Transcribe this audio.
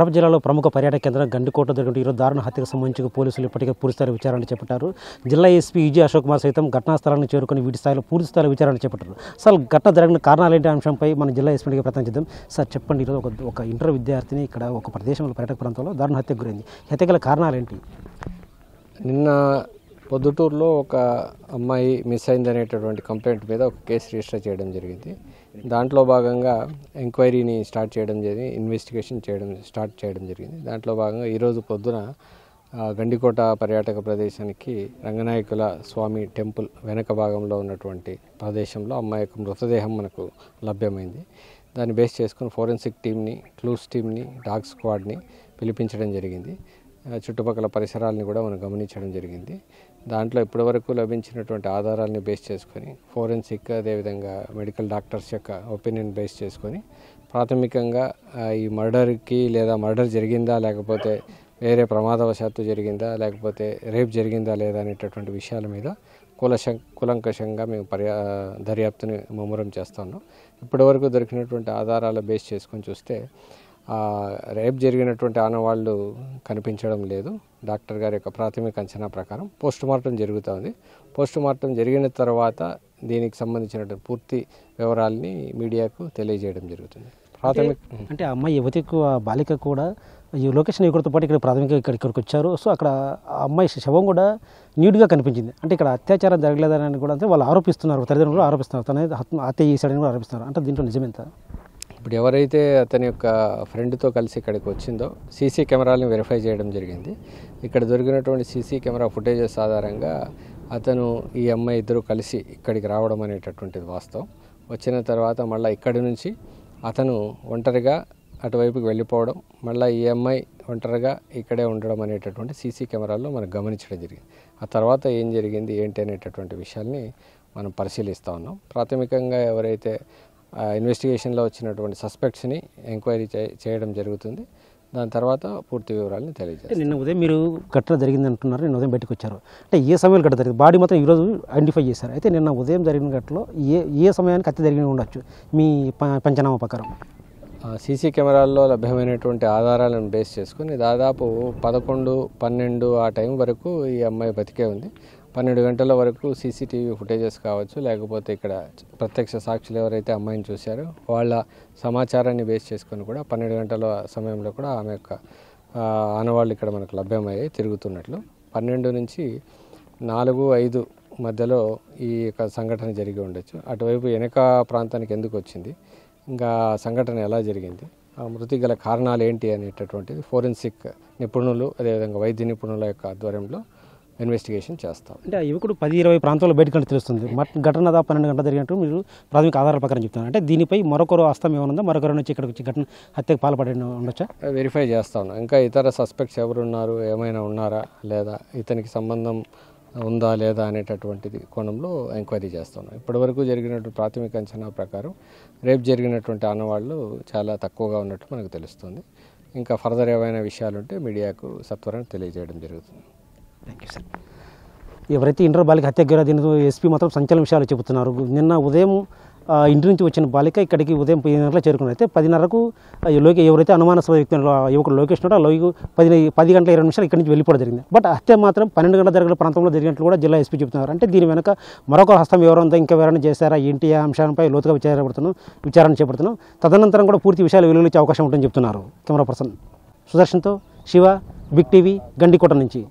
కడప జిల్లాలో ప్రముఖ పర్యాటక కేంద్రం గండికోట జరిగిన ఈరోజు దారుణ హత్యకు సంబంధించి పోలీసులు ఇప్పటికే పూర్తిస్థాయి విచారణ చేపట్టారు. జిల్లా ఎస్పీ ఈజీ అశోక్ కుమార్ సైతం ఘటనా స్థలాన్ని చేరుకుని వీటి స్థాయిలో పూర్తిస్థాయిలో విచారణ చేపట్టారు. అసలు ఘటన జరిగిన కారణాలు ఏంటి అంశంపై మన జిల్లా ఎస్పీకి ప్రయత్నించాం. సార్ చెప్పండి, ఈరోజు ఒక ఇంటర్ విద్యార్థిని ఇక్కడ ఒక ప్రదేశంలో పర్యాటక ప్రాంతంలో దారుణ హత్యకు గురైంది. హత్య గల కారణాలు ఏంటి? నిన్న పొద్దుటూరులో ఒక అమ్మాయి మిస్ అయిందనేటటువంటి కంప్లైంట్ మీద ఒక కేసు రిజిస్టర్ చేయడం జరిగింది. దాంట్లో భాగంగా ఎంక్వైరీని ఇన్వెస్టిగేషన్ స్టార్ట్ చేయడం జరిగింది. దాంట్లో భాగంగా ఈరోజు పొద్దున గండికోట పర్యాటక ప్రదేశానికి రంగనాయకుల స్వామి టెంపుల్ వెనక భాగంలో ఉన్నటువంటి ప్రదేశంలో అమ్మాయి యొక్క మృతదేహం మనకు లభ్యమైంది. దాన్ని బేస్ చేసుకుని ఫోరెన్సిక్ టీమ్ని, క్లూస్ టీమ్ని, డాగ్ స్క్వాడ్ని పిలిపించడం జరిగింది. చుట్టుపక్కల పరిసరాలని కూడా మనం గమనించడం జరిగింది. దాంట్లో ఇప్పటివరకు లభించినటువంటి ఆధారాలని బేస్ చేసుకొని ఫోరెన్సిక్, అదేవిధంగా మెడికల్ డాక్టర్స్ యొక్క ఒపీనియన్ బేస్ చేసుకొని ప్రాథమికంగా ఈ మర్డర్కి లేదా మర్డర్ జరిగిందా, లేకపోతే వేరే ప్రమాదవశాత్తు జరిగిందా, లేకపోతే రేప్ జరిగిందా లేదా అనేటటువంటి విషయాల మీద కులంకషంగా మేము దర్యాప్తుని ముమ్మరం చేస్తున్నాం. ఇప్పటివరకు దొరికినటువంటి ఆధారాల బేస్ చేసుకొని చూస్తే రేప్ జరిగినటువంటి ఆనవాళ్ళు కనిపించడం లేదు. డాక్టర్ గారి యొక్క ప్రాథమిక అంచనా ప్రకారం పోస్టుమార్టం జరుగుతుంది. పోస్టుమార్టం జరిగిన తర్వాత దీనికి సంబంధించినటువంటి పూర్తి వివరాలని మీడియాకు తెలియజేయడం జరుగుతుంది. అంటే ఆ అమ్మాయి యువతికి బాలిక కూడా ఈ లొకేషన్ యువకుడితో పాటు ఇక్కడ ప్రాథమికంగా ఇక్కడికి వచ్చారు. సో అక్కడ ఆ అమ్మాయి శవం కూడా నీట్గా కనిపించింది. అంటే ఇక్కడ అత్యాచారం జరగలేదని కూడా అంటే వాళ్ళు ఆరోపిస్తున్నారు, తల్లిదండ్రులు ఆరోపిస్తున్నారు, తన హత్య చేశాడని కూడా ఆరోపిస్తున్నారు. అంటే దీంట్లో నిజమెంత? ఇప్పుడు ఎవరైతే అతని యొక్క ఫ్రెండ్తో కలిసి ఇక్కడికి వచ్చిందో సీసీ కెమెరాలను వెరిఫై చేయడం జరిగింది. ఇక్కడ దొరికినటువంటి సీసీ కెమెరా ఫుటేజెస్ ఆధారంగా అతను ఈ అమ్మాయి ఇద్దరు కలిసి ఇక్కడికి రావడం అనేటటువంటిది వాస్తవం. వచ్చిన తర్వాత మళ్ళీ ఇక్కడి నుంచి అతను ఒంటరిగా అటువైపుకి వెళ్ళిపోవడం, మళ్ళీ ఈ అమ్మాయి ఒంటరిగా ఇక్కడే ఉండడం అనేటటువంటి సీసీ కెమెరాల్లో మనకు గమనించడం జరిగింది. ఆ తర్వాత ఏం జరిగింది ఏంటి అనేటటువంటి విషయాల్ని మనం పరిశీలిస్తూ ఉన్నాం. ప్రాథమికంగా ఎవరైతే ఇన్వెస్టిగేషన్లో వచ్చినటువంటి సస్పెక్ట్స్ని ఎంక్వైరీ చేయడం జరుగుతుంది. దాని తర్వాత పూర్తి వివరాలను తెలియజేస్తారు. నిన్న ఉదయం మీరు ఘటన జరిగింది అంటున్నారు, నిన్న ఉదయం బయటకు వచ్చారు. అంటే ఏ సమయంలో ఘటన జరిగింది? బాడీ మాత్రం ఈరోజు ఐడెంటిఫై చేశారు. అయితే నిన్న ఉదయం జరిగిన ఘటనలో ఏ సమయానికి హత్య జరిగి ఉండొచ్చు మీ పంచనామా ప్రకారం? సీసీ కెమెరాల్లో లభ్యమైనటువంటి ఆధారాలను బేస్ చేసుకుని దాదాపు 11, 12 ఆ టైం వరకు ఈ అమ్మాయి బతికే ఉంది. 12 గంటల వరకు సీసీటీవీ ఫుటేజెస్ కావచ్చు, లేకపోతే ఇక్కడ ప్రత్యక్ష సాక్షులు ఎవరైతే అమ్మాయిని చూశారో వాళ్ళ సమాచారాన్ని బేస్ చేసుకొని కూడా 12 గంటల సమయంలో కూడా ఆమె యొక్క ఆనవాళ్ళు ఇక్కడ మనకు లభ్యమయ్యాయి తిరుగుతున్నట్లు. 12 నుంచి 4, 5 మధ్యలో ఈ యొక్క సంఘటన జరిగి ఉండొచ్చు. అటువైపు వెనక ప్రాంతానికి ఎందుకు వచ్చింది, ఇంకా సంఘటన ఎలా జరిగింది, మృతి గల కారణాలు ఏంటి అనేటటువంటిది ఫోరెన్సిక్ నిపుణులు, అదేవిధంగా వైద్య నిపుణుల యొక్క ఆధ్వర్యంలో ఇన్వెస్టిగేషన్ చేస్తాం. అంటే ఆ యువకుడు 10-20 ప్రాంతాల్లో బయటకు తెలుస్తుంది. ఘటన 12 గంటలు జరిగినట్టు మీరు ప్రాథమిక ఆధారాల ప్రకారం చెప్తున్నారు. అంటే దీనిపై మరొకరు హస్తం ఏమన్నా, మరొకరు నుంచి ఇక్కడికి వచ్చి ఘటన హత్యకు పాల్పడి ఉండొచ్చా? వెరిఫై చేస్తా ఉన్నాం. ఇంకా ఇతర సస్పెక్ట్స్ ఎవరున్నారు, ఏమైనా ఉన్నారా లేదా, ఇతనికి సంబంధం ఉందా లేదా అనేటటువంటిది కోణంలో ఎంక్వైరీ చేస్తున్నాం. ఇప్పటివరకు జరిగినటువంటి ప్రాథమిక అంచనా ప్రకారం రేపు జరిగినటువంటి ఆనవాళ్ళు చాలా తక్కువగా ఉన్నట్టు మనకు తెలుస్తుంది. ఇంకా ఫర్దర్ ఏమైనా విషయాలు ఉంటే మీడియాకు సత్వరం తెలియజేయడం జరుగుతుంది. Thank you sir. ఎవరైతే ఇంటర్ బాలిక హత్య గురైందో దీనితో ఎస్పీ మాత్రం సంచలన విషయాలు చెబుతున్నారు. నిన్న ఉదయం ఇంటి నుంచి వచ్చిన బాలిక ఇక్కడికి ఉదయం 10 గంటలకు చేరుకున్నారు. అయితే 10:30కు ఎవరైతే అనుమానాస్పద వ్యక్తి యువకుడు లోకేష్ ఉన్నాడో 10 గంటల 20 నిమిషాలు ఇక్కడి నుంచి వెళ్ళిపోవడం జరిగింది. బట్ హత్య మాత్రం 12 గంటల జరిగిన ప్రాంతంలో జరిగినట్లు కూడా జిల్లా ఎస్పీ చెబుతున్నారు. అంటే దీని వెనక మరొక హస్తం ఎవరంతా ఇంకా ఎవరైనా చేశారా ఏంటి ఆ అంశాలపై లోతుగా విచారణ చేపడుతున్నాం. తదనంతరం కూడా పూర్తి విషయాలు వెలువరించే అవకాశం ఉంటుందని చెప్తున్నారు. కెమెరా పర్సన్ సుదర్శన్తో శివ, బిగ్ టీవీ, గండికోట నుంచి.